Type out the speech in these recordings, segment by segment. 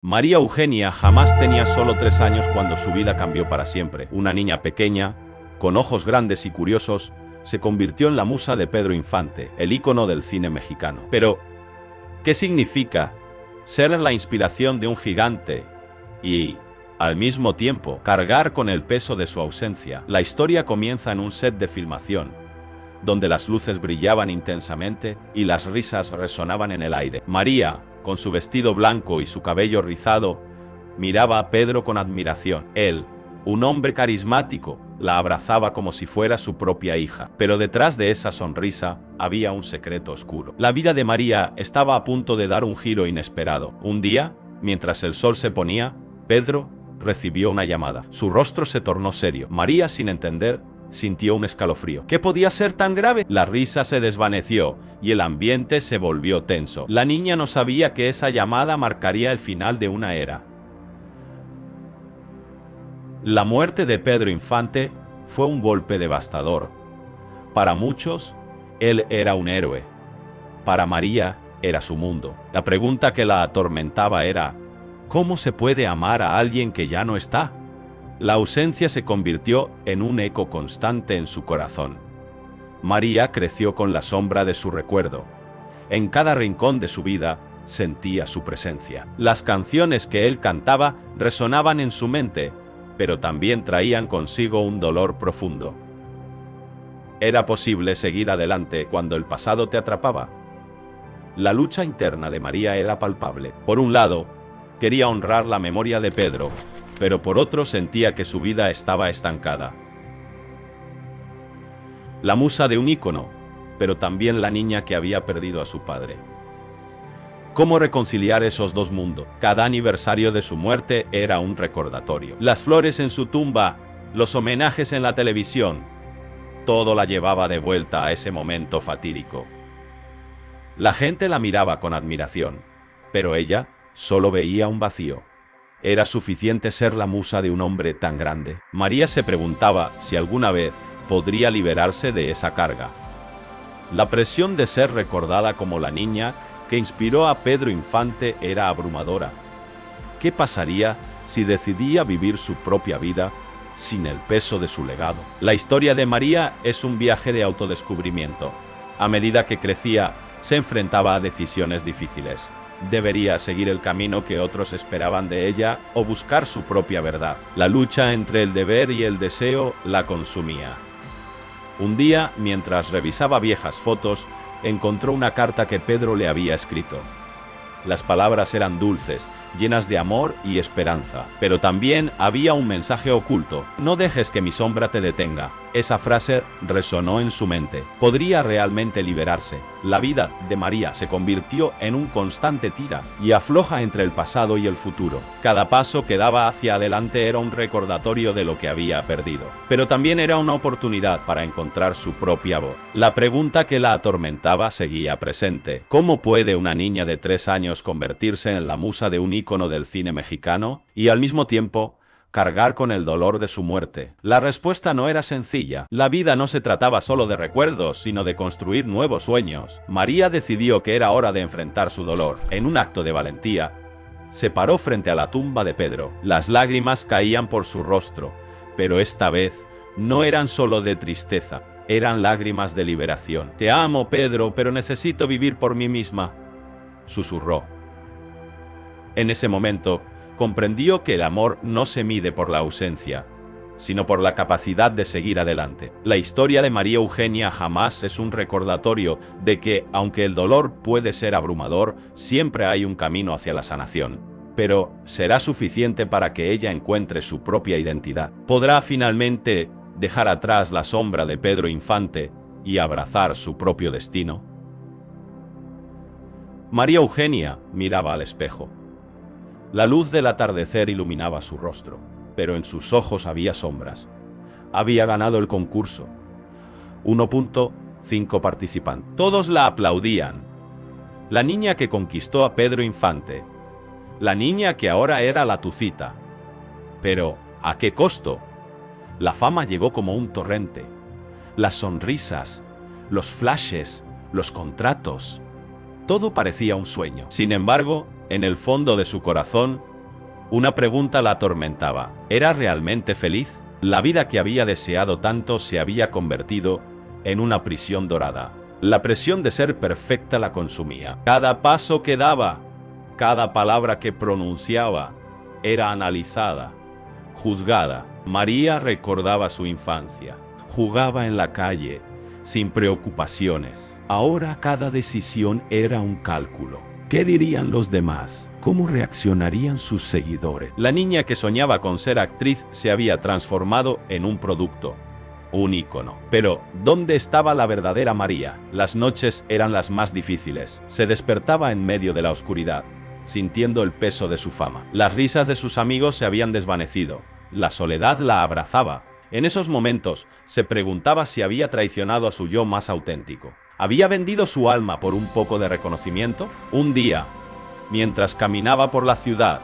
María Eugenia jamás tenía solo 3 años cuando su vida cambió para siempre. Una niña pequeña, con ojos grandes y curiosos, se convirtió en la musa de Pedro Infante, el ícono del cine mexicano. Pero, ¿qué significa ser la inspiración de un gigante y, al mismo tiempo, cargar con el peso de su ausencia? La historia comienza en un set de filmación, donde las luces brillaban intensamente y las risas resonaban en el aire. María, con su vestido blanco y su cabello rizado, miraba a Pedro con admiración. Él, un hombre carismático, la abrazaba como si fuera su propia hija. Pero detrás de esa sonrisa había un secreto oscuro. La vida de María estaba a punto de dar un giro inesperado. Un día, mientras el sol se ponía, Pedro recibió una llamada. Su rostro se tornó serio. María, sin entender, sintió un escalofrío. ¿Qué podía ser tan grave? La risa se desvaneció y el ambiente se volvió tenso. La niña no sabía que esa llamada marcaría el final de una era. La muerte de Pedro Infante fue un golpe devastador. Para muchos, él era un héroe. Para María, era su mundo. La pregunta que la atormentaba era, ¿cómo se puede amar a alguien que ya no está? La ausencia se convirtió en un eco constante en su corazón. María creció con la sombra de su recuerdo. En cada rincón de su vida sentía su presencia. Las canciones que él cantaba resonaban en su mente, pero también traían consigo un dolor profundo. ¿Era posible seguir adelante cuando el pasado te atrapaba? La lucha interna de María era palpable. Por un lado, quería honrar la memoria de Pedro, pero por otro sentía que su vida estaba estancada. La musa de un ícono, pero también la niña que había perdido a su padre. ¿Cómo reconciliar esos dos mundos? Cada aniversario de su muerte era un recordatorio. Las flores en su tumba, los homenajes en la televisión, todo la llevaba de vuelta a ese momento fatídico. La gente la miraba con admiración, pero ella solo veía un vacío. ¿Era suficiente ser la musa de un hombre tan grande? María se preguntaba si alguna vez podría liberarse de esa carga. La presión de ser recordada como la niña que inspiró a Pedro Infante era abrumadora. ¿Qué pasaría si decidía vivir su propia vida sin el peso de su legado? La historia de María es un viaje de autodescubrimiento. A medida que crecía, se enfrentaba a decisiones difíciles. ¿Debería seguir el camino que otros esperaban de ella o buscar su propia verdad? La lucha entre el deber y el deseo la consumía. Un día, mientras revisaba viejas fotos, encontró una carta que Pedro le había escrito. Las palabras eran dulces, llenas de amor y esperanza, pero también había un mensaje oculto. No dejes que mi sombra te detenga. Esa frase resonó en su mente. ¿Podría realmente liberarse? La vida de María se convirtió en un constante tira y afloja entre el pasado y el futuro. Cada paso que daba hacia adelante era un recordatorio de lo que había perdido, pero también era una oportunidad para encontrar su propia voz. La pregunta que la atormentaba seguía presente. ¿Cómo puede una niña de 3 años convertirse en la musa de un ícono del cine mexicano y al mismo tiempo cargar con el dolor de su muerte? La respuesta no era sencilla. La vida no se trataba solo de recuerdos, sino de construir nuevos sueños. María decidió que era hora de enfrentar su dolor. En un acto de valentía, se paró frente a la tumba de Pedro. Las lágrimas caían por su rostro, pero esta vez no eran solo de tristeza, eran lágrimas de liberación. Te amo, Pedro, pero necesito vivir por mí misma, susurró. En ese momento, comprendió que el amor no se mide por la ausencia, sino por la capacidad de seguir adelante. La historia de María Eugenia jamás es un recordatorio de que, aunque el dolor puede ser abrumador, siempre hay un camino hacia la sanación. Pero, ¿será suficiente para que ella encuentre su propia identidad? ¿Podrá finalmente dejar atrás la sombra de Pedro Infante y abrazar su propio destino? María Eugenia miraba al espejo. La luz del atardecer iluminaba su rostro, pero en sus ojos había sombras. Había ganado el concurso. 1.5 participantes. Todos la aplaudían. La niña que conquistó a Pedro Infante. La niña que ahora era la Tucita. Pero, ¿a qué costo? La fama llegó como un torrente. Las sonrisas, los flashes, los contratos. Todo parecía un sueño. Sin embargo, en el fondo de su corazón, Una pregunta la atormentaba. ¿Era realmente feliz? La vida que había deseado tanto se había convertido en una prisión dorada. La presión de ser perfecta la consumía. Cada paso que daba, cada palabra que pronunciaba, era analizada, juzgada. María recordaba su infancia. Jugaba en la calle, sin preocupaciones. Ahora cada decisión era un cálculo. ¿Qué dirían los demás? ¿Cómo reaccionarían sus seguidores? La niña que soñaba con ser actriz se había transformado en un producto, un ícono. Pero, ¿dónde estaba la verdadera María? Las noches eran las más difíciles. Se despertaba en medio de la oscuridad, sintiendo el peso de su fama. Las risas de sus amigos se habían desvanecido. La soledad la abrazaba. En esos momentos, se preguntaba si había traicionado a su yo más auténtico. ¿Había vendido su alma por un poco de reconocimiento? Un día, mientras caminaba por la ciudad,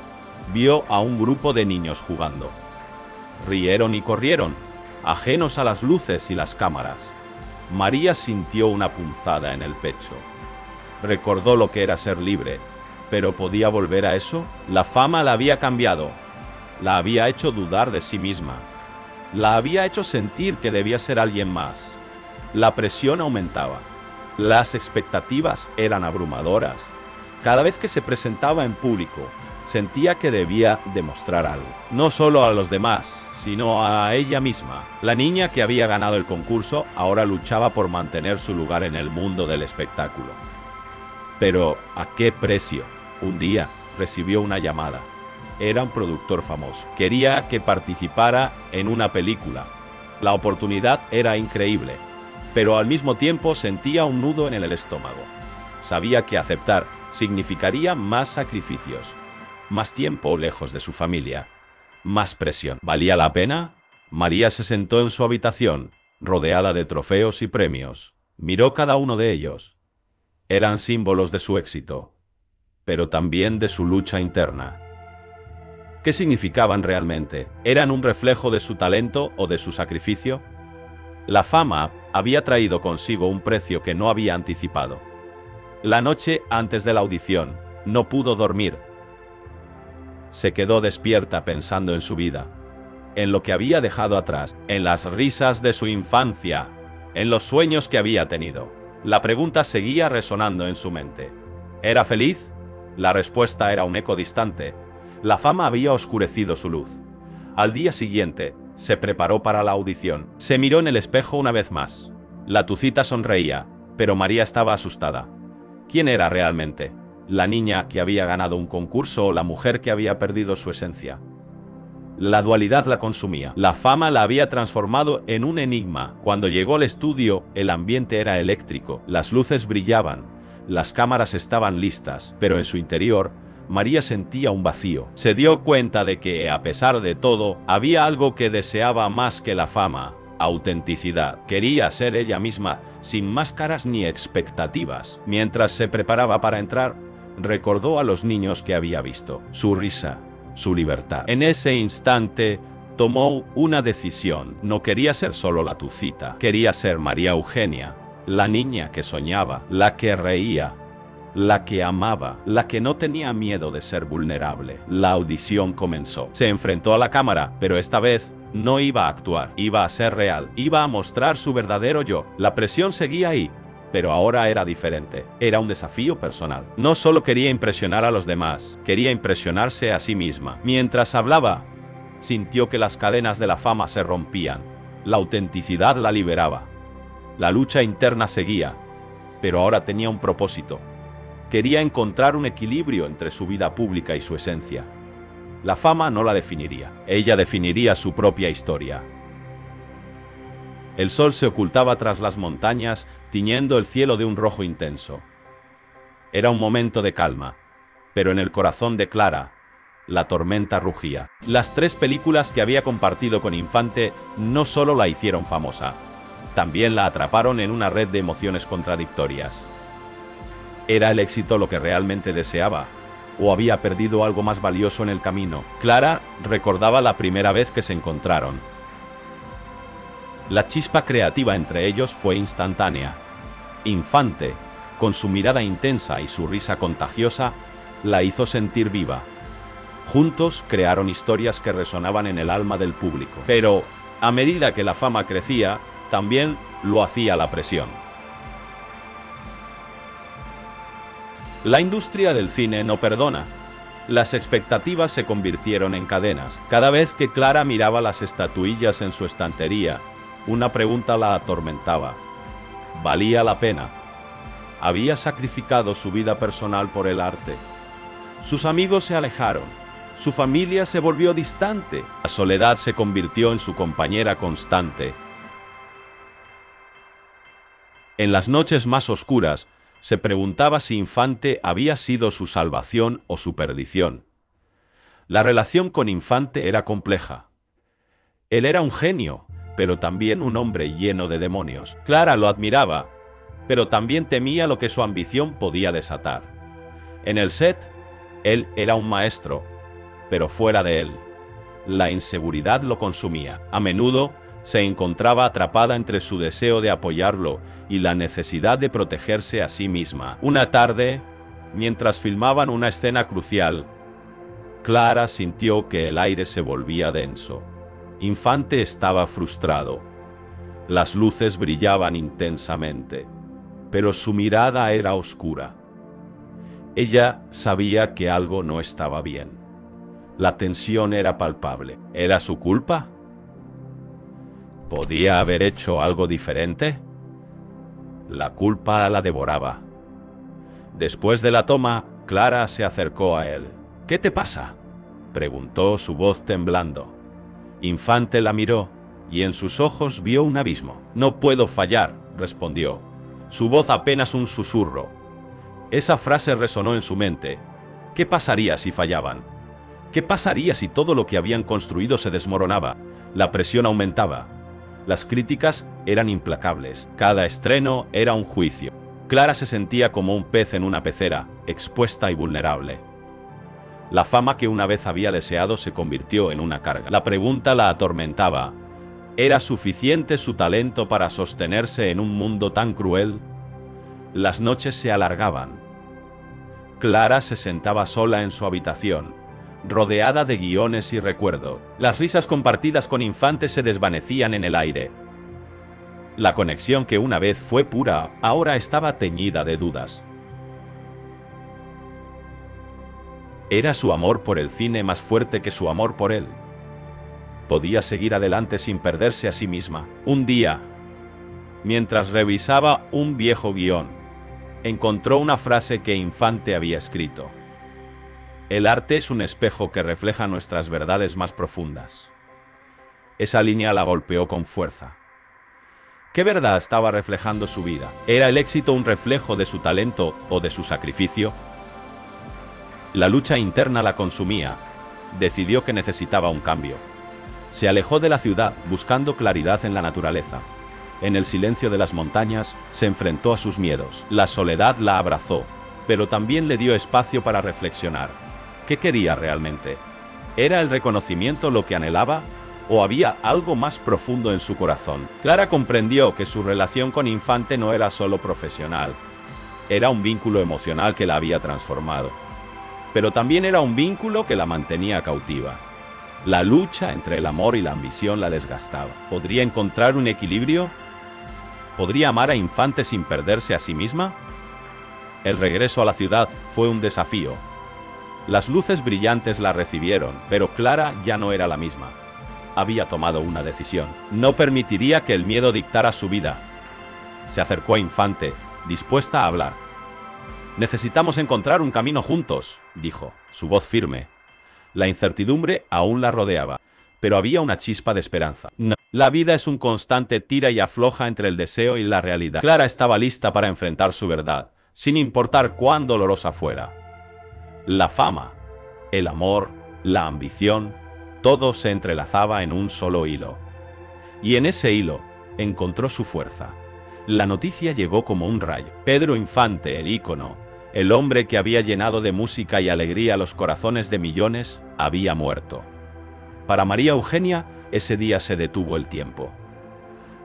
vio a un grupo de niños jugando. Rieron y corrieron, ajenos a las luces y las cámaras. María sintió una punzada en el pecho. Recordó lo que era ser libre, pero ¿podía volver a eso? La fama la había cambiado, la había hecho dudar de sí misma, la había hecho sentir que debía ser alguien más. La presión aumentaba. Las expectativas eran abrumadoras. Cada vez que se presentaba en público, sentía que debía demostrar algo. No solo a los demás, sino a ella misma. La niña que había ganado el concurso ahora luchaba por mantener su lugar en el mundo del espectáculo. Pero, ¿a qué precio? Un día, recibió una llamada. Era un productor famoso. Quería que participara en una película. La oportunidad era increíble, pero al mismo tiempo sentía un nudo en el estómago. Sabía que aceptar significaría más sacrificios, más tiempo lejos de su familia, más presión. ¿Valía la pena? María se sentó en su habitación, rodeada de trofeos y premios. Miró cada uno de ellos. Eran símbolos de su éxito, pero también de su lucha interna. ¿Qué significaban realmente? ¿Eran un reflejo de su talento o de su sacrificio? La fama había traído consigo un precio que no había anticipado. La noche antes de la audición, no pudo dormir. Se quedó despierta pensando en su vida, en lo que había dejado atrás, en las risas de su infancia, en los sueños que había tenido. La pregunta seguía resonando en su mente. ¿Era feliz? La respuesta era un eco distante. La fama había oscurecido su luz. Al día siguiente, se preparó para la audición. Se miró en el espejo una vez más. La tucita sonreía, pero María estaba asustada. ¿Quién era realmente? ¿La niña que había ganado un concurso o la mujer que había perdido su esencia? La dualidad la consumía. La fama la había transformado en un enigma. Cuando llegó al estudio, el ambiente era eléctrico. Las luces brillaban. Las cámaras estaban listas, pero en su interior, María sentía un vacío. Se dio cuenta de que, a pesar de todo, había algo que deseaba más que la fama: autenticidad. Quería ser ella misma, sin máscaras ni expectativas. Mientras se preparaba para entrar, recordó a los niños que había visto, su risa, su libertad. En ese instante, tomó una decisión. No quería ser solo la tucita, quería ser María Eugenia, la niña que soñaba, la que reía, la que amaba, la que no tenía miedo de ser vulnerable. La audición comenzó. Se enfrentó a la cámara, pero esta vez no iba a actuar, iba a ser real, iba a mostrar su verdadero yo. La presión seguía ahí, pero ahora era diferente. Era un desafío personal. No solo quería impresionar a los demás, quería impresionarse a sí misma. Mientras hablaba, sintió que las cadenas de la fama se rompían. La autenticidad la liberaba. La lucha interna seguía, pero ahora tenía un propósito. Quería encontrar un equilibrio entre su vida pública y su esencia. La fama no la definiría. Ella definiría su propia historia. El sol se ocultaba tras las montañas, tiñendo el cielo de un rojo intenso. Era un momento de calma, pero en el corazón de Clara, la tormenta rugía. Las 3 películas que había compartido con Infante no solo la hicieron famosa, también la atraparon en una red de emociones contradictorias. ¿Era el éxito lo que realmente deseaba? ¿O había perdido algo más valioso en el camino? Clara recordaba la primera vez que se encontraron. La chispa creativa entre ellos fue instantánea. Infante, con su mirada intensa y su risa contagiosa, la hizo sentir viva. Juntos crearon historias que resonaban en el alma del público. Pero, a medida que la fama crecía, también lo hacía la presión. La industria del cine no perdona. Las expectativas se convirtieron en cadenas. Cada vez que Clara miraba las estatuillas en su estantería, una pregunta la atormentaba. ¿Valía la pena? Había sacrificado su vida personal por el arte. Sus amigos se alejaron. Su familia se volvió distante. La soledad se convirtió en su compañera constante. En las noches más oscuras, se preguntaba si Infante había sido su salvación o su perdición. La relación con Infante era compleja. Él era un genio, pero también un hombre lleno de demonios. Clara lo admiraba, pero también temía lo que su ambición podía desatar. En el set, él era un maestro, pero fuera de él, la inseguridad lo consumía. A menudo, se encontraba atrapada entre su deseo de apoyarlo y la necesidad de protegerse a sí misma. Una tarde, mientras filmaban una escena crucial, Clara sintió que el aire se volvía denso. Infante estaba frustrado. Las luces brillaban intensamente, pero su mirada era oscura. Ella sabía que algo no estaba bien. La tensión era palpable. ¿Era su culpa? ¿Podía haber hecho algo diferente? La culpa la devoraba. Después de la toma, Clara se acercó a él. ¿Qué te pasa?, preguntó, su voz temblando. Infante la miró, y en sus ojos vio un abismo. No puedo fallar, respondió. Su voz apenas un susurro. Esa frase resonó en su mente. ¿Qué pasaría si fallaban? ¿Qué pasaría si todo lo que habían construido se desmoronaba? La presión aumentaba. Las críticas eran implacables. Cada estreno era un juicio. Clara se sentía como un pez en una pecera, expuesta y vulnerable. La fama que una vez había deseado se convirtió en una carga. La pregunta la atormentaba. ¿Era suficiente su talento para sostenerse en un mundo tan cruel? Las noches se alargaban. Clara se sentaba sola en su habitación, rodeada de guiones y recuerdos. Las risas compartidas con Infante se desvanecían en el aire. La conexión que una vez fue pura, ahora estaba teñida de dudas. ¿Era su amor por el cine más fuerte que su amor por él? ¿Podía seguir adelante sin perderse a sí misma? Un día, mientras revisaba un viejo guión, encontró una frase que Infante había escrito. El arte es un espejo que refleja nuestras verdades más profundas. Esa línea la golpeó con fuerza. ¿Qué verdad estaba reflejando su vida? ¿Era el éxito un reflejo de su talento o de su sacrificio? La lucha interna la consumía. Decidió que necesitaba un cambio. Se alejó de la ciudad, buscando claridad en la naturaleza. En el silencio de las montañas, se enfrentó a sus miedos. La soledad la abrazó, pero también le dio espacio para reflexionar. ¿Qué quería realmente? ¿Era el reconocimiento lo que anhelaba? ¿O había algo más profundo en su corazón? Clara comprendió que su relación con Infante no era solo profesional. Era un vínculo emocional que la había transformado. Pero también era un vínculo que la mantenía cautiva. La lucha entre el amor y la ambición la desgastaba. ¿Podría encontrar un equilibrio? ¿Podría amar a Infante sin perderse a sí misma? El regreso a la ciudad fue un desafío. Las luces brillantes la recibieron, pero Clara ya no era la misma. Había tomado una decisión. No permitiría que el miedo dictara su vida. Se acercó a Infante, dispuesta a hablar. «Necesitamos encontrar un camino juntos», dijo, su voz firme. La incertidumbre aún la rodeaba, pero había una chispa de esperanza. No. La vida es un constante tira y afloja entre el deseo y la realidad. Clara estaba lista para enfrentar su verdad, sin importar cuán dolorosa fuera. La fama, el amor, la ambición, todo se entrelazaba en un solo hilo. Y en ese hilo, encontró su fuerza. La noticia llegó como un rayo. Pedro Infante, el ícono, el hombre que había llenado de música y alegría los corazones de millones, había muerto. Para María Eugenia, ese día se detuvo el tiempo.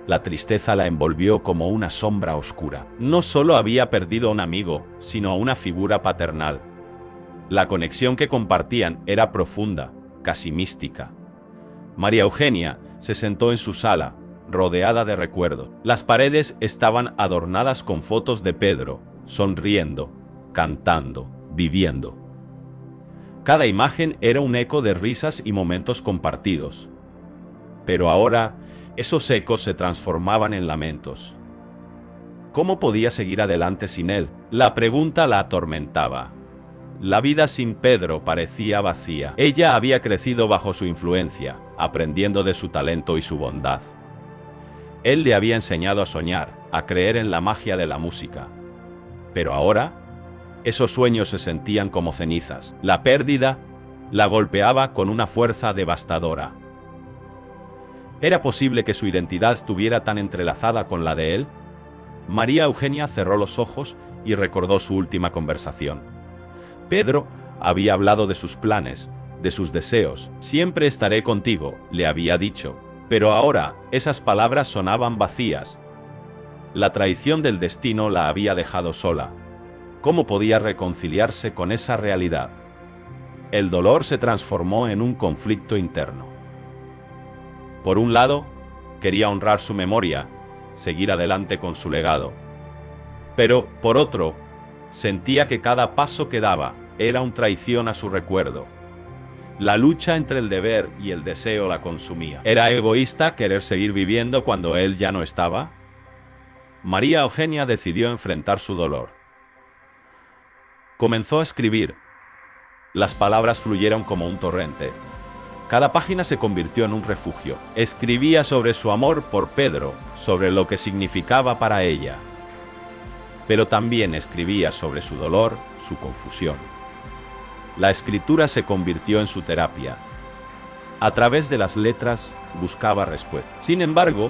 La tristeza la envolvió como una sombra oscura. No solo había perdido a un amigo, sino a una figura paternal. La conexión que compartían era profunda, casi mística. María Eugenia se sentó en su sala, rodeada de recuerdos. Las paredes estaban adornadas con fotos de Pedro, sonriendo, cantando, viviendo. Cada imagen era un eco de risas y momentos compartidos. Pero ahora, esos ecos se transformaban en lamentos. ¿Cómo podía seguir adelante sin él? La pregunta la atormentaba. La vida sin Pedro parecía vacía. Ella había crecido bajo su influencia, aprendiendo de su talento y su bondad. Él le había enseñado a soñar, a creer en la magia de la música. Pero ahora, esos sueños se sentían como cenizas. La pérdida la golpeaba con una fuerza devastadora. ¿Era posible que su identidad estuviera tan entrelazada con la de él? María Eugenia cerró los ojos y recordó su última conversación. Pedro había hablado de sus planes, de sus deseos. Siempre estaré contigo, le había dicho. Pero ahora, esas palabras sonaban vacías. La traición del destino la había dejado sola. ¿Cómo podía reconciliarse con esa realidad? El dolor se transformó en un conflicto interno. Por un lado, quería honrar su memoria, seguir adelante con su legado. Pero, por otro, sentía que cada paso que daba era una traición a su recuerdo. La lucha entre el deber y el deseo la consumía. ¿Era egoísta querer seguir viviendo cuando él ya no estaba? María Eugenia decidió enfrentar su dolor. Comenzó a escribir. Las palabras fluyeron como un torrente. Cada página se convirtió en un refugio. Escribía sobre su amor por Pedro, sobre lo que significaba para ella. Pero también escribía sobre su dolor, su confusión. La escritura se convirtió en su terapia. A través de las letras buscaba respuestas. Sin embargo,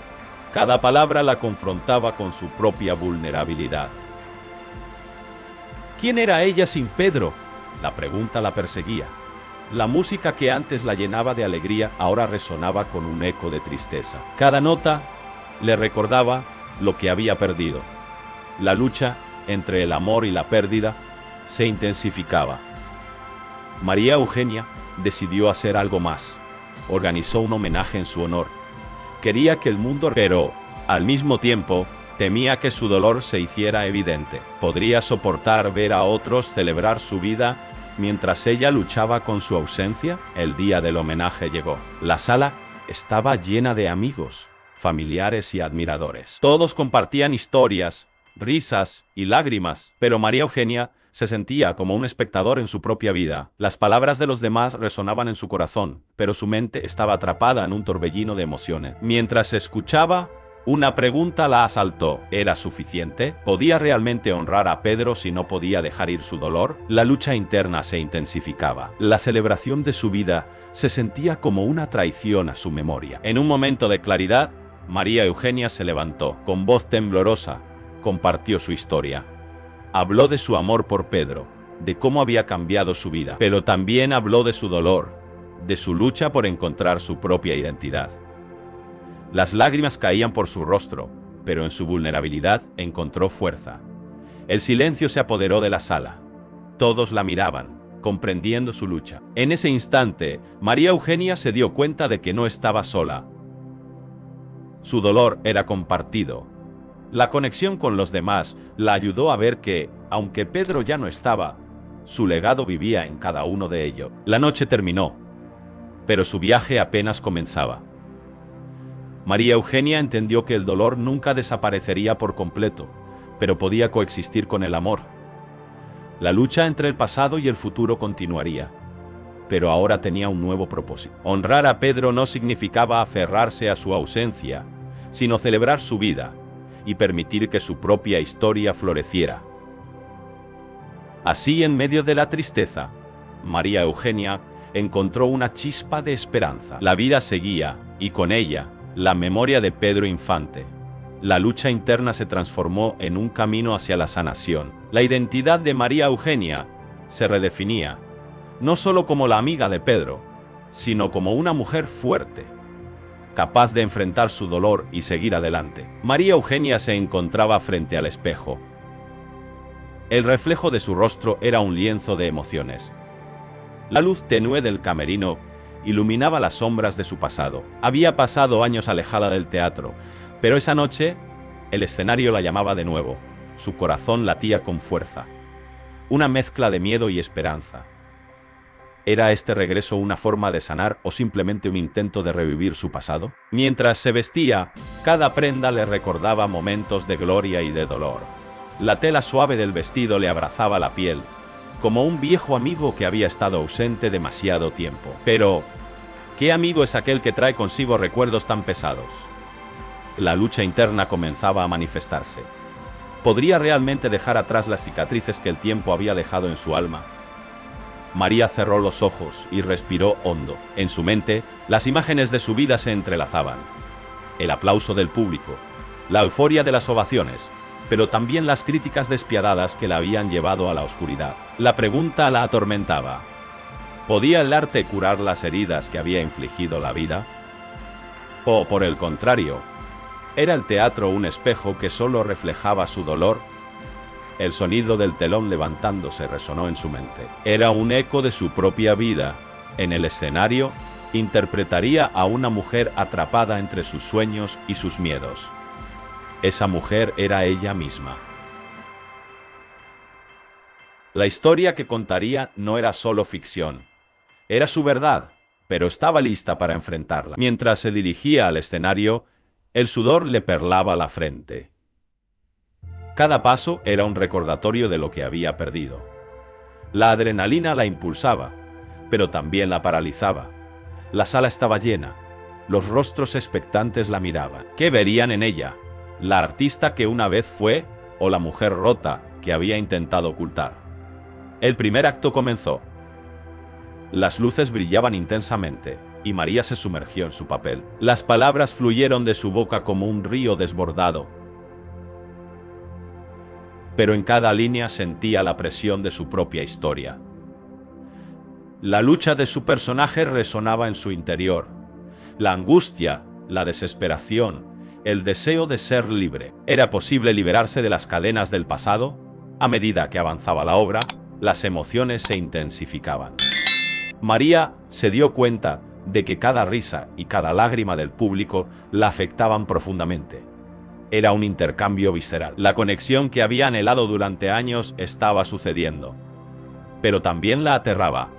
cada palabra la confrontaba con su propia vulnerabilidad. ¿Quién era ella sin Pedro? La pregunta la perseguía. La música que antes la llenaba de alegría ahora resonaba con un eco de tristeza. Cada nota le recordaba lo que había perdido. La lucha entre el amor y la pérdida se intensificaba. María Eugenia decidió hacer algo más. Organizó un homenaje en su honor. Quería que el mundo, pero, al mismo tiempo, temía que su dolor se hiciera evidente. ¿Podría soportar ver a otros celebrar su vida mientras ella luchaba con su ausencia? El día del homenaje llegó. La sala estaba llena de amigos, familiares y admiradores. Todos compartían historias, risas y lágrimas, pero María Eugenia se sentía como un espectador en su propia vida. Las palabras de los demás resonaban en su corazón, pero su mente estaba atrapada en un torbellino de emociones. Mientras escuchaba, una pregunta la asaltó. ¿Era suficiente? ¿Podía realmente honrar a Pedro si no podía dejar ir su dolor? La lucha interna se intensificaba. La celebración de su vida se sentía como una traición a su memoria. En un momento de claridad, María Eugenia se levantó. Con voz temblorosa, compartió su historia. Habló de su amor por Pedro, de cómo había cambiado su vida, pero también habló de su dolor, de su lucha por encontrar su propia identidad. Las lágrimas caían por su rostro, pero en su vulnerabilidad encontró fuerza. El silencio se apoderó de la sala. Todos la miraban, comprendiendo su lucha. En ese instante, María Eugenia se dio cuenta de que no estaba sola. Su dolor era compartido. La conexión con los demás la ayudó a ver que, aunque Pedro ya no estaba, su legado vivía en cada uno de ellos. La noche terminó, pero su viaje apenas comenzaba. María Eugenia entendió que el dolor nunca desaparecería por completo, pero podía coexistir con el amor. La lucha entre el pasado y el futuro continuaría, pero ahora tenía un nuevo propósito. Honrar a Pedro no significaba aferrarse a su ausencia, sino celebrar su vida y permitir que su propia historia floreciera. Así, en medio de la tristeza, María Eugenia encontró una chispa de esperanza. La vida seguía, y con ella, la memoria de Pedro infante. La lucha interna se transformó en un camino hacia la sanación. La identidad de María Eugenia se redefinía, no solo como la amiga de Pedro, sino como una mujer fuerte, capaz de enfrentar su dolor y seguir adelante. María Eugenia se encontraba frente al espejo. El reflejo de su rostro era un lienzo de emociones. La luz tenue del camerino iluminaba las sombras de su pasado. Había pasado años alejada del teatro, pero esa noche el escenario la llamaba de nuevo. Su corazón latía con fuerza. Una mezcla de miedo y esperanza. ¿Era este regreso una forma de sanar o simplemente un intento de revivir su pasado? Mientras se vestía, cada prenda le recordaba momentos de gloria y de dolor. La tela suave del vestido le abrazaba la piel, como un viejo amigo que había estado ausente demasiado tiempo. Pero, ¿qué amigo es aquel que trae consigo recuerdos tan pesados? La lucha interna comenzaba a manifestarse. ¿Podría realmente dejar atrás las cicatrices que el tiempo había dejado en su alma? María cerró los ojos y respiró hondo. En su mente, las imágenes de su vida se entrelazaban. El aplauso del público, la euforia de las ovaciones, pero también las críticas despiadadas que la habían llevado a la oscuridad. La pregunta la atormentaba. ¿Podía el arte curar las heridas que había infligido la vida? ¿O, por el contrario, era el teatro un espejo que solo reflejaba su dolor? El sonido del telón levantándose resonó en su mente. Era un eco de su propia vida. En el escenario, interpretaría a una mujer atrapada entre sus sueños y sus miedos. Esa mujer era ella misma. La historia que contaría no era solo ficción. Era su verdad, pero estaba lista para enfrentarla. Mientras se dirigía al escenario, el sudor le perlaba la frente. Cada paso era un recordatorio de lo que había perdido. La adrenalina la impulsaba, pero también la paralizaba. La sala estaba llena. Los rostros expectantes la miraban. ¿Qué verían en ella? ¿La artista que una vez fue o la mujer rota que había intentado ocultar? El primer acto comenzó. Las luces brillaban intensamente, y María se sumergió en su papel. Las palabras fluyeron de su boca como un río desbordado. Pero en cada línea sentía la presión de su propia historia. La lucha de su personaje resonaba en su interior. La angustia, la desesperación, el deseo de ser libre. ¿Era posible liberarse de las cadenas del pasado? A medida que avanzaba la obra, las emociones se intensificaban. María se dio cuenta de que cada risa y cada lágrima del público la afectaban profundamente. Era un intercambio visceral. La conexión que había anhelado durante años estaba sucediendo. Pero también la aterraba.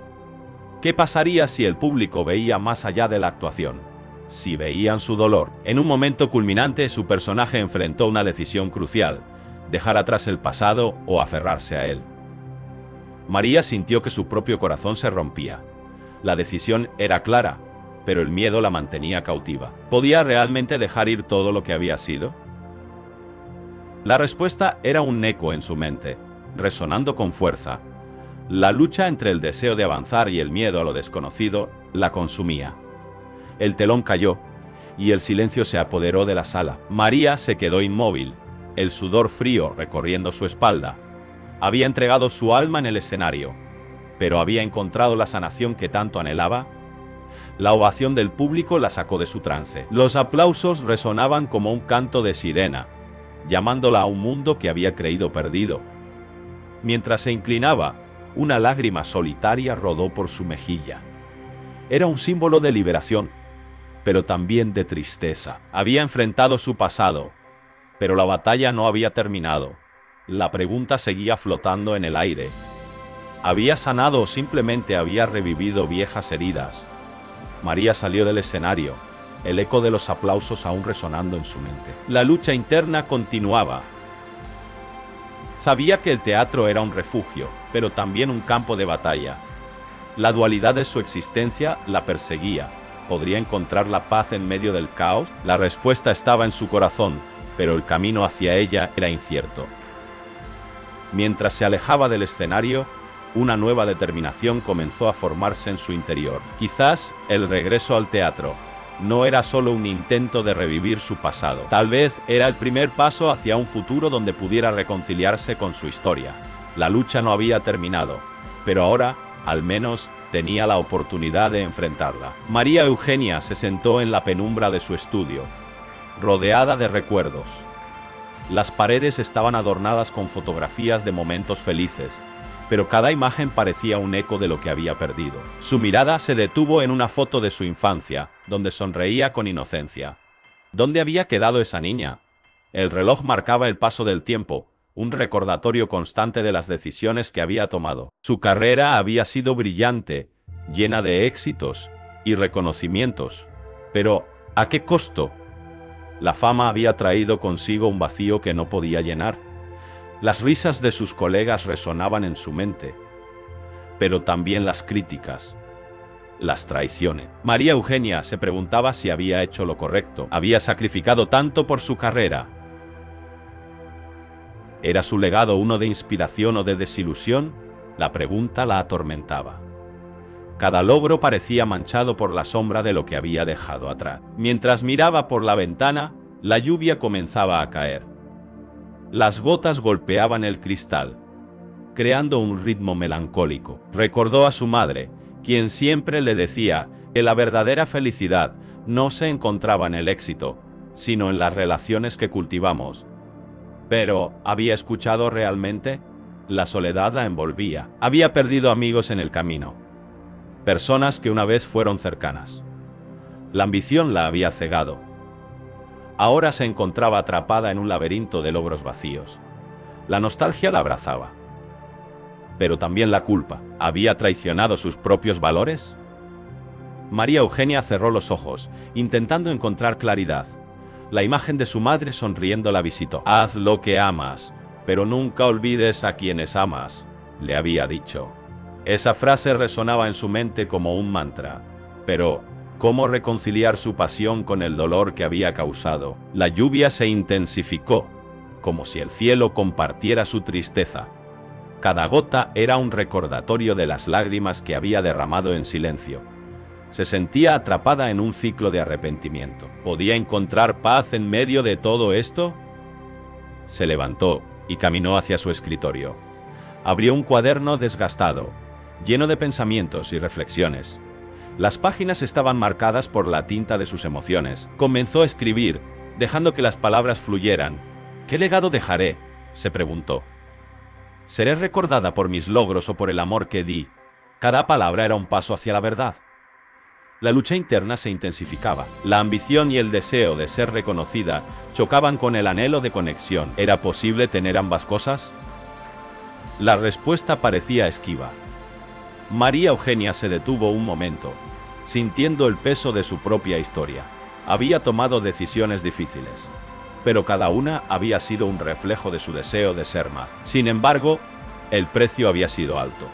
¿Qué pasaría si el público veía más allá de la actuación? Si veían su dolor. En un momento culminante, su personaje enfrentó una decisión crucial: dejar atrás el pasado o aferrarse a él. María sintió que su propio corazón se rompía. La decisión era clara, pero el miedo la mantenía cautiva. ¿Podía realmente dejar ir todo lo que había sido? La respuesta era un eco en su mente, resonando con fuerza. La lucha entre el deseo de avanzar y el miedo a lo desconocido la consumía. El telón cayó, y el silencio se apoderó de la sala. María se quedó inmóvil, el sudor frío recorriendo su espalda. Había entregado su alma en el escenario, pero había encontrado la sanación que tanto anhelaba. La ovación del público la sacó de su trance. Los aplausos resonaban como un canto de sirena, llamándola a un mundo que había creído perdido. Mientras se inclinaba, una lágrima solitaria rodó por su mejilla. Era un símbolo de liberación, pero también de tristeza. Había enfrentado su pasado, pero la batalla no había terminado. La pregunta seguía flotando en el aire. ¿Había sanado o simplemente había revivido viejas heridas? María salió del escenario, el eco de los aplausos aún resonando en su mente. La lucha interna continuaba. Sabía que el teatro era un refugio, pero también un campo de batalla. La dualidad de su existencia la perseguía. ¿Podría encontrar la paz en medio del caos? La respuesta estaba en su corazón, pero el camino hacia ella era incierto. Mientras se alejaba del escenario, una nueva determinación comenzó a formarse en su interior. Quizás el regreso al teatro no era solo un intento de revivir su pasado. Tal vez era el primer paso hacia un futuro donde pudiera reconciliarse con su historia. La lucha no había terminado, pero ahora, al menos, tenía la oportunidad de enfrentarla. María Eugenia se sentó en la penumbra de su estudio, rodeada de recuerdos. Las paredes estaban adornadas con fotografías de momentos felices, pero cada imagen parecía un eco de lo que había perdido. Su mirada se detuvo en una foto de su infancia, donde sonreía con inocencia. ¿Dónde había quedado esa niña? El reloj marcaba el paso del tiempo, un recordatorio constante de las decisiones que había tomado. Su carrera había sido brillante, llena de éxitos y reconocimientos. Pero, ¿a qué costo? La fama había traído consigo un vacío que no podía llenar. Las risas de sus colegas resonaban en su mente, pero también las críticas, las traiciones. María Eugenia se preguntaba si había hecho lo correcto. Había sacrificado tanto por su carrera. ¿Era su legado uno de inspiración o de desilusión? La pregunta la atormentaba. Cada logro parecía manchado por la sombra de lo que había dejado atrás. Mientras miraba por la ventana, la lluvia comenzaba a caer. Las gotas golpeaban el cristal, creando un ritmo melancólico. Recordó a su madre, quien siempre le decía que la verdadera felicidad no se encontraba en el éxito, sino en las relaciones que cultivamos. Pero, ¿había escuchado realmente? La soledad la envolvía. Había perdido amigos en el camino. Personas que una vez fueron cercanas. La ambición la había cegado. Ahora se encontraba atrapada en un laberinto de logros vacíos. La nostalgia la abrazaba. Pero también la culpa. ¿Había traicionado sus propios valores? María Eugenia cerró los ojos, intentando encontrar claridad. La imagen de su madre sonriendo la visitó. Haz lo que amas, pero nunca olvides a quienes amas, le había dicho. Esa frase resonaba en su mente como un mantra. Pero, ¿cómo reconciliar su pasión con el dolor que había causado? La lluvia se intensificó, como si el cielo compartiera su tristeza. Cada gota era un recordatorio de las lágrimas que había derramado en silencio. Se sentía atrapada en un ciclo de arrepentimiento. ¿Podía encontrar paz en medio de todo esto? Se levantó y caminó hacia su escritorio. Abrió un cuaderno desgastado, lleno de pensamientos y reflexiones. Las páginas estaban marcadas por la tinta de sus emociones. Comenzó a escribir, dejando que las palabras fluyeran. ¿Qué legado dejaré?, se preguntó. ¿Seré recordada por mis logros o por el amor que di? Cada palabra era un paso hacia la verdad. La lucha interna se intensificaba. La ambición y el deseo de ser reconocida chocaban con el anhelo de conexión. ¿Era posible tener ambas cosas? La respuesta parecía esquiva. María Eugenia se detuvo un momento, sintiendo el peso de su propia historia. Había tomado decisiones difíciles, pero cada una había sido un reflejo de su deseo de ser más. Sin embargo, el precio había sido alto.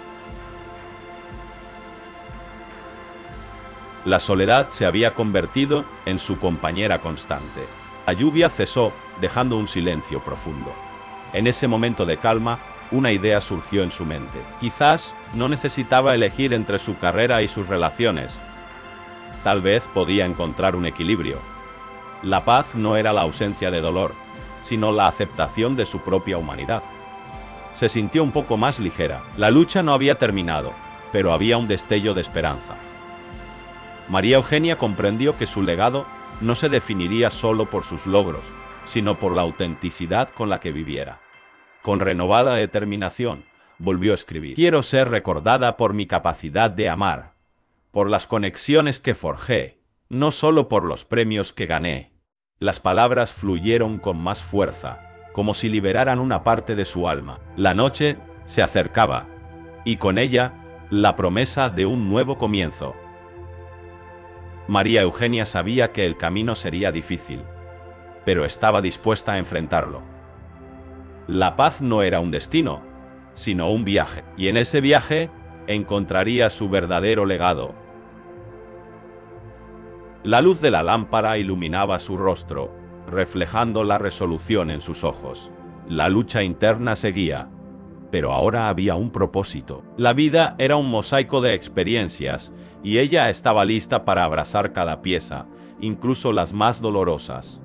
La soledad se había convertido en su compañera constante. La lluvia cesó, dejando un silencio profundo. En ese momento de calma, una idea surgió en su mente. Quizás no necesitaba elegir entre su carrera y sus relaciones. Tal vez podía encontrar un equilibrio. La paz no era la ausencia de dolor, sino la aceptación de su propia humanidad. Se sintió un poco más ligera. La lucha no había terminado, pero había un destello de esperanza. María Eugenia comprendió que su legado no se definiría solo por sus logros, sino por la autenticidad con la que viviera. Con renovada determinación, volvió a escribir. Quiero ser recordada por mi capacidad de amar, por las conexiones que forjé, no solo por los premios que gané. Las palabras fluyeron con más fuerza, como si liberaran una parte de su alma. La noche se acercaba, y con ella, la promesa de un nuevo comienzo. María Eugenia sabía que el camino sería difícil, pero estaba dispuesta a enfrentarlo. La paz no era un destino, sino un viaje, y en ese viaje encontraría su verdadero legado. La luz de la lámpara iluminaba su rostro, reflejando la resolución en sus ojos. La lucha interna seguía, pero ahora había un propósito. La vida era un mosaico de experiencias, y ella estaba lista para abrazar cada pieza, incluso las más dolorosas.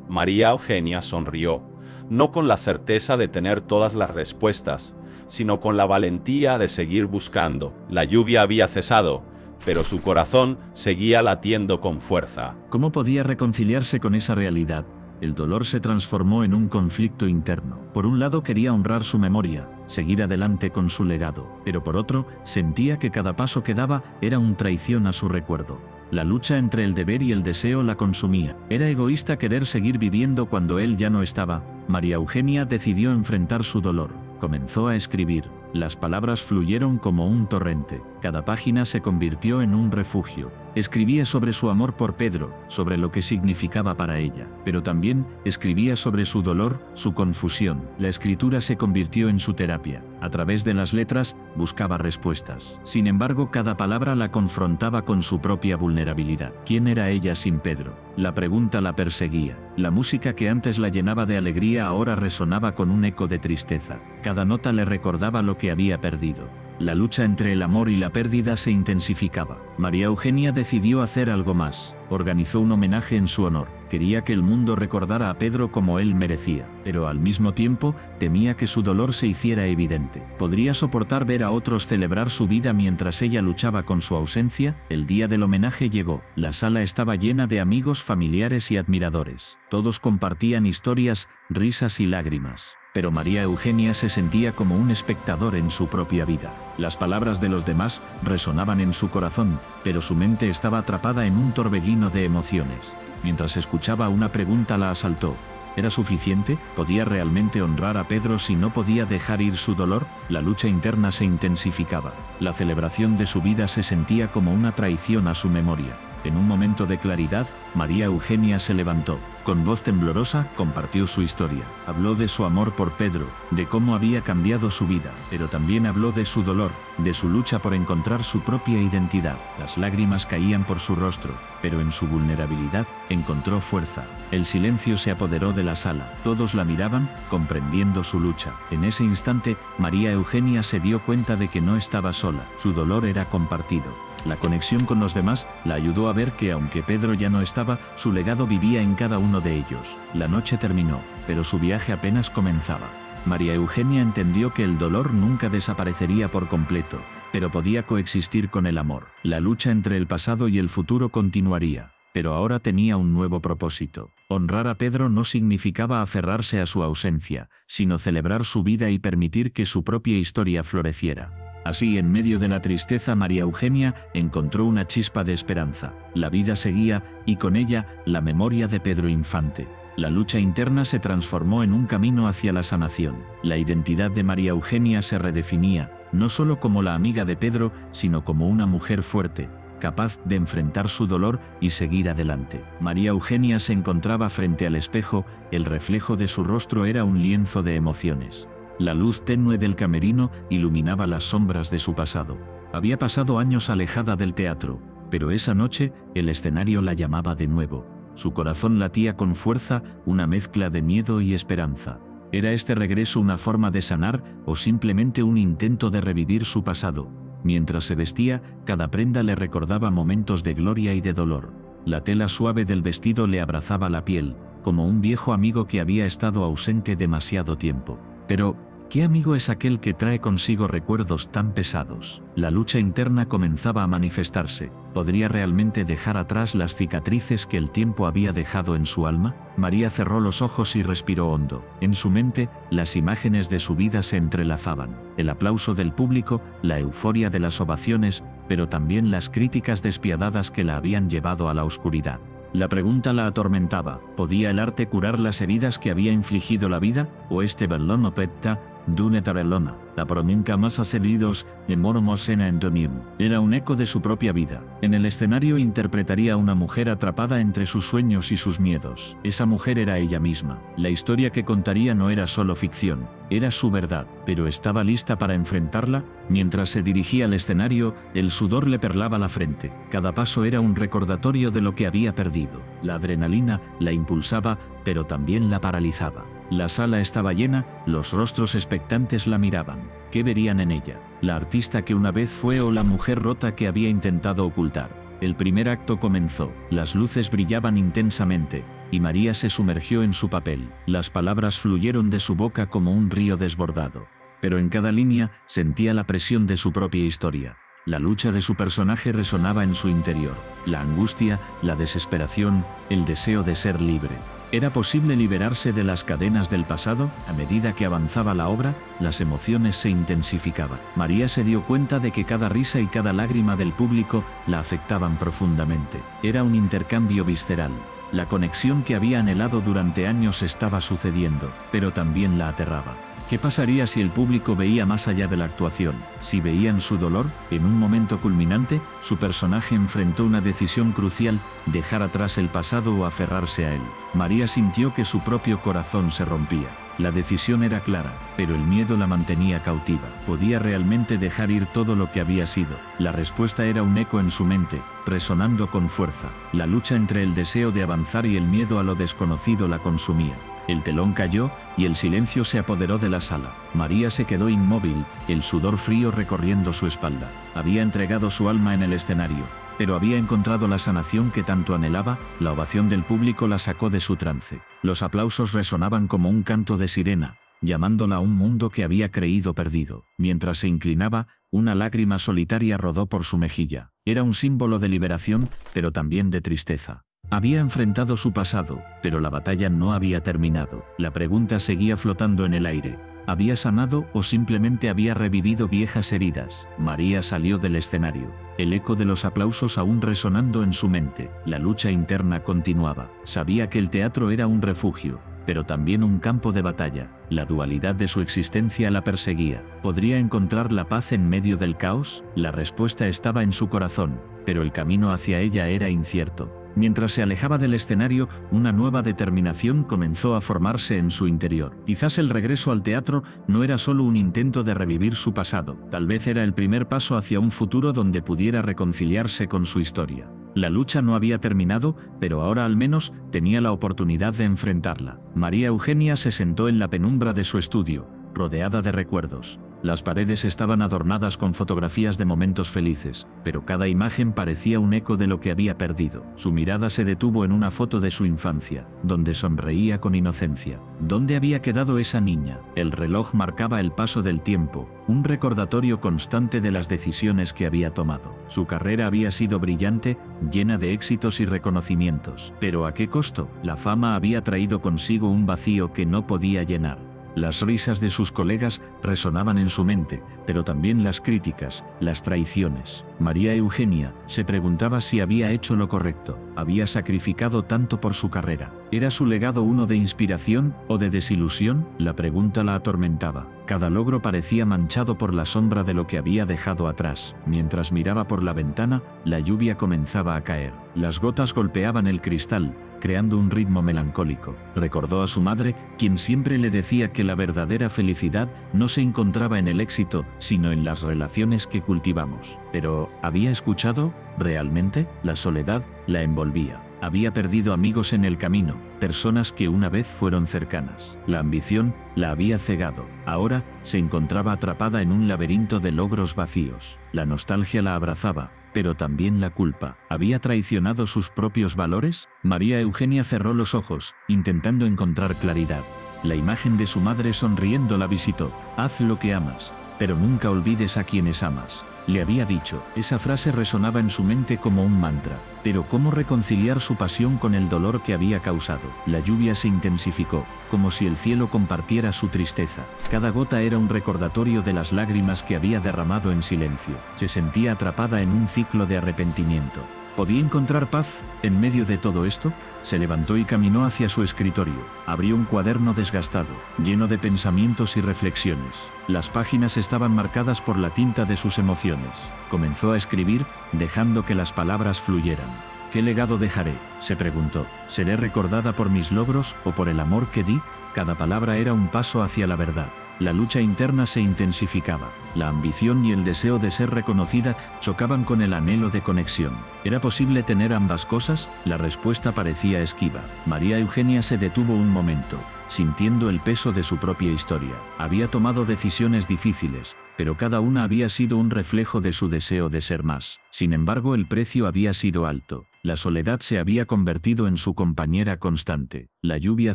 María Eugenia sonrió, no con la certeza de tener todas las respuestas, sino con la valentía de seguir buscando. La lluvia había cesado, pero su corazón seguía latiendo con fuerza. ¿Cómo podía reconciliarse con esa realidad? El dolor se transformó en un conflicto interno. Por un lado quería honrar su memoria, seguir adelante con su legado, pero por otro, sentía que cada paso que daba era una traición a su recuerdo. La lucha entre el deber y el deseo la consumía. Era egoísta querer seguir viviendo cuando él ya no estaba. María Eugenia decidió enfrentar su dolor. Comenzó a escribir. Las palabras fluyeron como un torrente. Cada página se convirtió en un refugio. Escribía sobre su amor por Pedro, sobre lo que significaba para ella, pero también escribía sobre su dolor, su confusión. La escritura se convirtió en su terapia. A través de las letras, buscaba respuestas. Sin embargo, cada palabra la confrontaba con su propia vulnerabilidad. ¿Quién era ella sin Pedro? La pregunta la perseguía. La música que antes la llenaba de alegría ahora resonaba con un eco de tristeza. Cada nota le recordaba lo que había perdido. La lucha entre el amor y la pérdida se intensificaba. María Eugenia decidió hacer algo más. Organizó un homenaje en su honor. Quería que el mundo recordara a Pedro como él merecía, pero al mismo tiempo temía que su dolor se hiciera evidente. ¿Podría soportar ver a otros celebrar su vida mientras ella luchaba con su ausencia? El día del homenaje llegó. La sala estaba llena de amigos, familiares y admiradores. Todos compartían historias, risas y lágrimas. Pero María Eugenia se sentía como un espectador en su propia vida. Las palabras de los demás resonaban en su corazón, pero su mente estaba atrapada en un torbellino de emociones. Mientras escuchaba, una pregunta la asaltó. ¿Era suficiente? ¿Podía realmente honrar a Pedro si no podía dejar ir su dolor? La lucha interna se intensificaba. La celebración de su vida se sentía como una traición a su memoria. En un momento de claridad, María Eugenia se levantó. Con voz temblorosa, compartió su historia. Habló de su amor por Pedro, de cómo había cambiado su vida, pero también habló de su dolor, de su lucha por encontrar su propia identidad. Las lágrimas caían por su rostro, pero en su vulnerabilidad encontró fuerza. El silencio se apoderó de la sala. Todos la miraban, comprendiendo su lucha. En ese instante, María Eugenia se dio cuenta de que no estaba sola. Su dolor era compartido. La conexión con los demás la ayudó a ver que aunque Pedro ya no estaba, su legado vivía en cada uno de ellos. La noche terminó, pero su viaje apenas comenzaba. María Eugenia entendió que el dolor nunca desaparecería por completo, pero podía coexistir con el amor. La lucha entre el pasado y el futuro continuaría, pero ahora tenía un nuevo propósito. Honrar a Pedro no significaba aferrarse a su ausencia, sino celebrar su vida y permitir que su propia historia floreciera. Así, en medio de la tristeza, María Eugenia encontró una chispa de esperanza. La vida seguía, y con ella, la memoria de Pedro Infante. La lucha interna se transformó en un camino hacia la sanación. La identidad de María Eugenia se redefinía, no solo como la amiga de Pedro, sino como una mujer fuerte, capaz de enfrentar su dolor y seguir adelante. María Eugenia se encontraba frente al espejo, el reflejo de su rostro era un lienzo de emociones. La luz tenue del camerino iluminaba las sombras de su pasado. Había pasado años alejada del teatro, pero esa noche el escenario la llamaba de nuevo. Su corazón latía con fuerza, una mezcla de miedo y esperanza. ¿Era este regreso una forma de sanar o simplemente un intento de revivir su pasado? Mientras se vestía, cada prenda le recordaba momentos de gloria y de dolor. La tela suave del vestido le abrazaba la piel, como un viejo amigo que había estado ausente demasiado tiempo. Pero, ¿qué amigo es aquel que trae consigo recuerdos tan pesados? La lucha interna comenzaba a manifestarse. ¿Podría realmente dejar atrás las cicatrices que el tiempo había dejado en su alma? María cerró los ojos y respiró hondo. En su mente, las imágenes de su vida se entrelazaban. El aplauso del público, la euforia de las ovaciones, pero también las críticas despiadadas que la habían llevado a la oscuridad. La pregunta la atormentaba. ¿Podía el arte curar las heridas que había infligido la vida? ¿O este bellón petta d'una tabellona? La prominca más heridos de mormosena Antonium. Era un eco de su propia vida. En el escenario interpretaría a una mujer atrapada entre sus sueños y sus miedos. Esa mujer era ella misma. La historia que contaría no era solo ficción, era su verdad, pero estaba lista para enfrentarla. Mientras se dirigía al escenario, el sudor le perlaba la frente. Cada paso era un recordatorio de lo que había perdido. La adrenalina la impulsaba, pero también la paralizaba. La sala estaba llena, los rostros expectantes la miraban. ¿Qué verían en ella? ¿La artista que una vez fue o la mujer rota que había intentado ocultar? El primer acto comenzó. Las luces brillaban intensamente, y María se sumergió en su papel. Las palabras fluyeron de su boca como un río desbordado. Pero en cada línea sentía la presión de su propia historia. La lucha de su personaje resonaba en su interior. La angustia, la desesperación, el deseo de ser libre. ¿Era posible liberarse de las cadenas del pasado? A medida que avanzaba la obra, las emociones se intensificaban. María se dio cuenta de que cada risa y cada lágrima del público la afectaban profundamente. Era un intercambio visceral. La conexión que había anhelado durante años estaba sucediendo, pero también la aterraba. ¿Qué pasaría si el público veía más allá de la actuación? Si veían su dolor, en un momento culminante, su personaje enfrentó una decisión crucial: dejar atrás el pasado o aferrarse a él. María sintió que su propio corazón se rompía. La decisión era clara, pero el miedo la mantenía cautiva. ¿Podía realmente dejar ir todo lo que había sido? La respuesta era un eco en su mente, resonando con fuerza. La lucha entre el deseo de avanzar y el miedo a lo desconocido la consumía. El telón cayó y el silencio se apoderó de la sala. María se quedó inmóvil, el sudor frío recorriendo su espalda. Había entregado su alma en el escenario, pero había encontrado la sanación que tanto anhelaba. La ovación del público la sacó de su trance. Los aplausos resonaban como un canto de sirena, llamándola a un mundo que había creído perdido. Mientras se inclinaba, una lágrima solitaria rodó por su mejilla. Era un símbolo de liberación, pero también de tristeza. Había enfrentado su pasado, pero la batalla no había terminado. La pregunta seguía flotando en el aire. ¿Había sanado o simplemente había revivido viejas heridas? María salió del escenario, el eco de los aplausos aún resonando en su mente. La lucha interna continuaba. Sabía que el teatro era un refugio, pero también un campo de batalla. La dualidad de su existencia la perseguía. ¿Podría encontrar la paz en medio del caos? La respuesta estaba en su corazón, pero el camino hacia ella era incierto. Mientras se alejaba del escenario, una nueva determinación comenzó a formarse en su interior. Quizás el regreso al teatro no era solo un intento de revivir su pasado, tal vez era el primer paso hacia un futuro donde pudiera reconciliarse con su historia. La lucha no había terminado, pero ahora al menos tenía la oportunidad de enfrentarla. María Eugenia se sentó en la penumbra de su estudio, rodeada de recuerdos. Las paredes estaban adornadas con fotografías de momentos felices, pero cada imagen parecía un eco de lo que había perdido. Su mirada se detuvo en una foto de su infancia, donde sonreía con inocencia. ¿Dónde había quedado esa niña? El reloj marcaba el paso del tiempo, un recordatorio constante de las decisiones que había tomado. Su carrera había sido brillante, llena de éxitos y reconocimientos. ¿Pero a qué costo? La fama había traído consigo un vacío que no podía llenar. Las risas de sus colegas resonaban en su mente, pero también las críticas, las traiciones. María Eugenia se preguntaba si había hecho lo correcto. Había sacrificado tanto por su carrera. ¿Era su legado uno de inspiración o de desilusión? La pregunta la atormentaba. Cada logro parecía manchado por la sombra de lo que había dejado atrás. Mientras miraba por la ventana, la lluvia comenzaba a caer. Las gotas golpeaban el cristal, creando un ritmo melancólico. Recordó a su madre, quien siempre le decía que la verdadera felicidad no se encontraba en el éxito, sino en las relaciones que cultivamos. Pero, ¿había escuchado? ¿Realmente? La soledad la envolvía. Había perdido amigos en el camino, personas que una vez fueron cercanas. La ambición la había cegado. Ahora se encontraba atrapada en un laberinto de logros vacíos. La nostalgia la abrazaba, pero también la culpa. ¿Había traicionado sus propios valores? María Eugenia cerró los ojos, intentando encontrar claridad. La imagen de su madre sonriendo la visitó. Haz lo que amas, pero nunca olvides a quienes amas. Le había dicho. Esa frase resonaba en su mente como un mantra. Pero ¿cómo reconciliar su pasión con el dolor que había causado? La lluvia se intensificó, como si el cielo compartiera su tristeza. Cada gota era un recordatorio de las lágrimas que había derramado en silencio. Se sentía atrapada en un ciclo de arrepentimiento. ¿Podía encontrar paz en medio de todo esto? Se levantó y caminó hacia su escritorio. Abrió un cuaderno desgastado, lleno de pensamientos y reflexiones. Las páginas estaban marcadas por la tinta de sus emociones. Comenzó a escribir, dejando que las palabras fluyeran. ¿Qué legado dejaré?, se preguntó. ¿Seré recordada por mis logros o por el amor que di? Cada palabra era un paso hacia la verdad. La lucha interna se intensificaba. La ambición y el deseo de ser reconocida chocaban con el anhelo de conexión. ¿Era posible tener ambas cosas? La respuesta parecía esquiva. María Eugenia se detuvo un momento, sintiendo el peso de su propia historia. Había tomado decisiones difíciles, pero cada una había sido un reflejo de su deseo de ser más. Sin embargo, el precio había sido alto. La soledad se había convertido en su compañera constante. La lluvia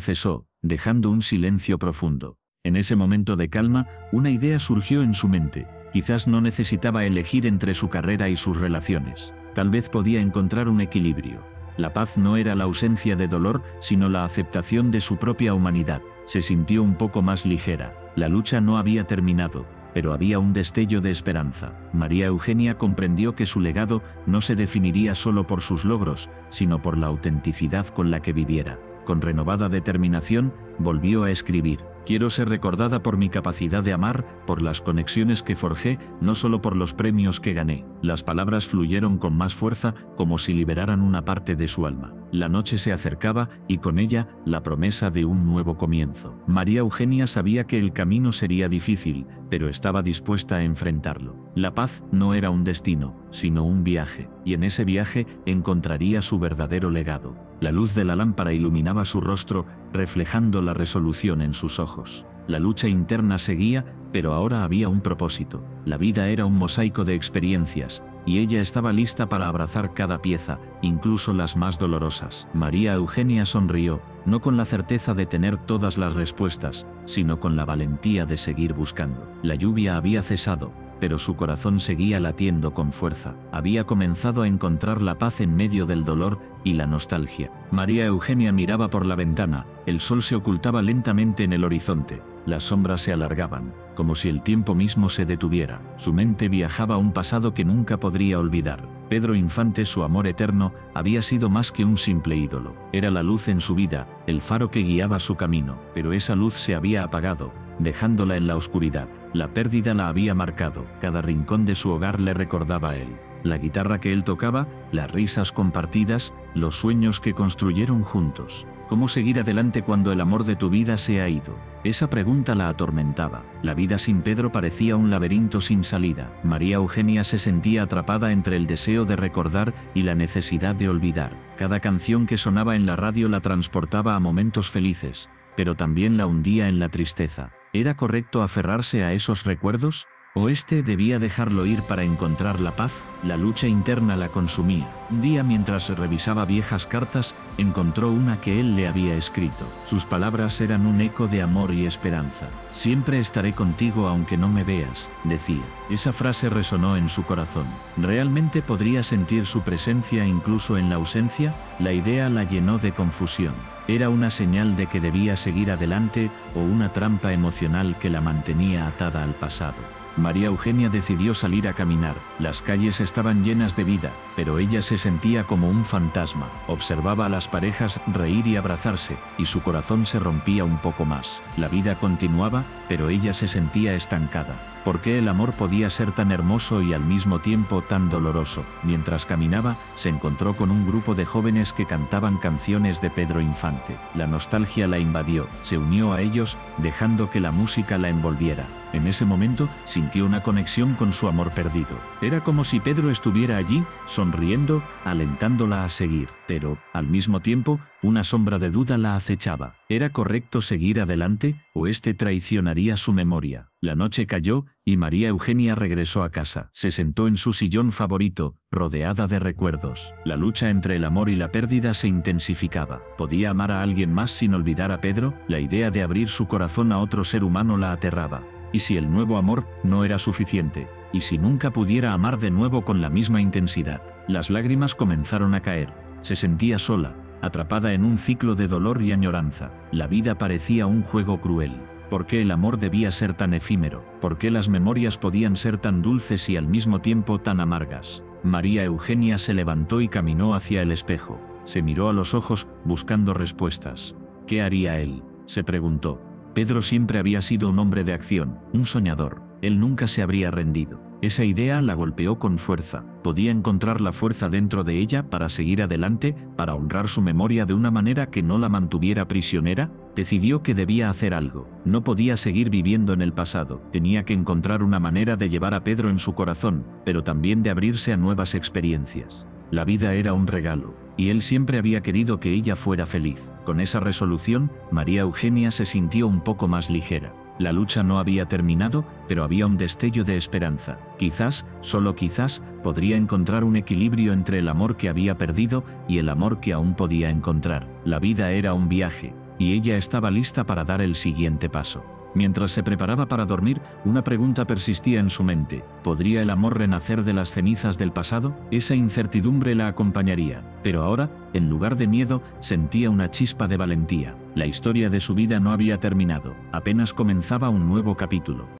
cesó, dejando un silencio profundo. En ese momento de calma, una idea surgió en su mente. Quizás no necesitaba elegir entre su carrera y sus relaciones. Tal vez podía encontrar un equilibrio. La paz no era la ausencia de dolor, sino la aceptación de su propia humanidad. Se sintió un poco más ligera. La lucha no había terminado, pero había un destello de esperanza. María Eugenia comprendió que su legado no se definiría solo por sus logros, sino por la autenticidad con la que viviera. Con renovada determinación, volvió a escribir: quiero ser recordada por mi capacidad de amar, por las conexiones que forjé, no solo por los premios que gané. Las palabras fluyeron con más fuerza, como si liberaran una parte de su alma. La noche se acercaba, y con ella, la promesa de un nuevo comienzo. María Eugenia sabía que el camino sería difícil, pero estaba dispuesta a enfrentarlo. La paz no era un destino, sino un viaje, y en ese viaje encontraría su verdadero legado. La luz de la lámpara iluminaba su rostro, reflejando la resolución en sus ojos. La lucha interna seguía, pero ahora había un propósito. La vida era un mosaico de experiencias, y ella estaba lista para abrazar cada pieza, incluso las más dolorosas. María Eugenia sonrió, no con la certeza de tener todas las respuestas, sino con la valentía de seguir buscando. La lluvia había cesado, pero su corazón seguía latiendo con fuerza. Había comenzado a encontrar la paz en medio del dolor y la nostalgia. María Eugenia miraba por la ventana. El sol se ocultaba lentamente en el horizonte. Las sombras se alargaban, como si el tiempo mismo se detuviera. Su mente viajaba a un pasado que nunca podría olvidar. Pedro Infante, su amor eterno, había sido más que un simple ídolo. Era la luz en su vida, el faro que guiaba su camino. Pero esa luz se había apagado, dejándola en la oscuridad. La pérdida la había marcado. Cada rincón de su hogar le recordaba a él. La guitarra que él tocaba, las risas compartidas, los sueños que construyeron juntos. ¿Cómo seguir adelante cuando el amor de tu vida se ha ido? Esa pregunta la atormentaba. La vida sin Pedro parecía un laberinto sin salida. María Eugenia se sentía atrapada entre el deseo de recordar y la necesidad de olvidar. Cada canción que sonaba en la radio la transportaba a momentos felices, pero también la hundía en la tristeza. ¿Era correcto aferrarse a esos recuerdos? ¿O debía dejarlo ir para encontrar la paz? La lucha interna la consumía. Un día, mientras revisaba viejas cartas, encontró una que él le había escrito. Sus palabras eran un eco de amor y esperanza. Siempre estaré contigo aunque no me veas, decía. Esa frase resonó en su corazón. ¿Realmente podría sentir su presencia incluso en la ausencia? La idea la llenó de confusión. ¿Era una señal de que debía seguir adelante o una trampa emocional que la mantenía atada al pasado? María Eugenia decidió salir a caminar. Las calles estaban llenas de vida, pero ella se sentía como un fantasma. Observaba a las parejas reír y abrazarse, y su corazón se rompía un poco más. La vida continuaba, pero ella se sentía estancada. ¿Por qué el amor podía ser tan hermoso y al mismo tiempo tan doloroso? Mientras caminaba, se encontró con un grupo de jóvenes que cantaban canciones de Pedro Infante. La nostalgia la invadió, se unió a ellos, dejando que la música la envolviera. En ese momento, sintió una conexión con su amor perdido. Era como si Pedro estuviera allí, sonriendo, alentándola a seguir. Pero, al mismo tiempo, una sombra de duda la acechaba. ¿Era correcto seguir adelante, o traicionaría su memoria? La noche cayó, y María Eugenia regresó a casa. Se sentó en su sillón favorito, rodeada de recuerdos. La lucha entre el amor y la pérdida se intensificaba. ¿Podía amar a alguien más sin olvidar a Pedro? La idea de abrir su corazón a otro ser humano la aterraba. ¿Y si el nuevo amor no era suficiente? ¿Y si nunca pudiera amar de nuevo con la misma intensidad? Las lágrimas comenzaron a caer. Se sentía sola, atrapada en un ciclo de dolor y añoranza. La vida parecía un juego cruel. ¿Por qué el amor debía ser tan efímero? ¿Por qué las memorias podían ser tan dulces y al mismo tiempo tan amargas? María Eugenia se levantó y caminó hacia el espejo. Se miró a los ojos, buscando respuestas. ¿Qué haría él?, se preguntó. Pedro siempre había sido un hombre de acción, un soñador. Él nunca se habría rendido. Esa idea la golpeó con fuerza. ¿Podía encontrar la fuerza dentro de ella para seguir adelante, para honrar su memoria de una manera que no la mantuviera prisionera? Decidió que debía hacer algo. No podía seguir viviendo en el pasado. Tenía que encontrar una manera de llevar a Pedro en su corazón, pero también de abrirse a nuevas experiencias. La vida era un regalo, y él siempre había querido que ella fuera feliz. Con esa resolución, María Eugenia se sintió un poco más ligera. La lucha no había terminado, pero había un destello de esperanza. Quizás, solo quizás, podría encontrar un equilibrio entre el amor que había perdido y el amor que aún podía encontrar. La vida era un viaje, y ella estaba lista para dar el siguiente paso. Mientras se preparaba para dormir, una pregunta persistía en su mente. ¿Podría el amor renacer de las cenizas del pasado? Esa incertidumbre la acompañaría, pero ahora, en lugar de miedo, sentía una chispa de valentía. La historia de su vida no había terminado, apenas comenzaba un nuevo capítulo.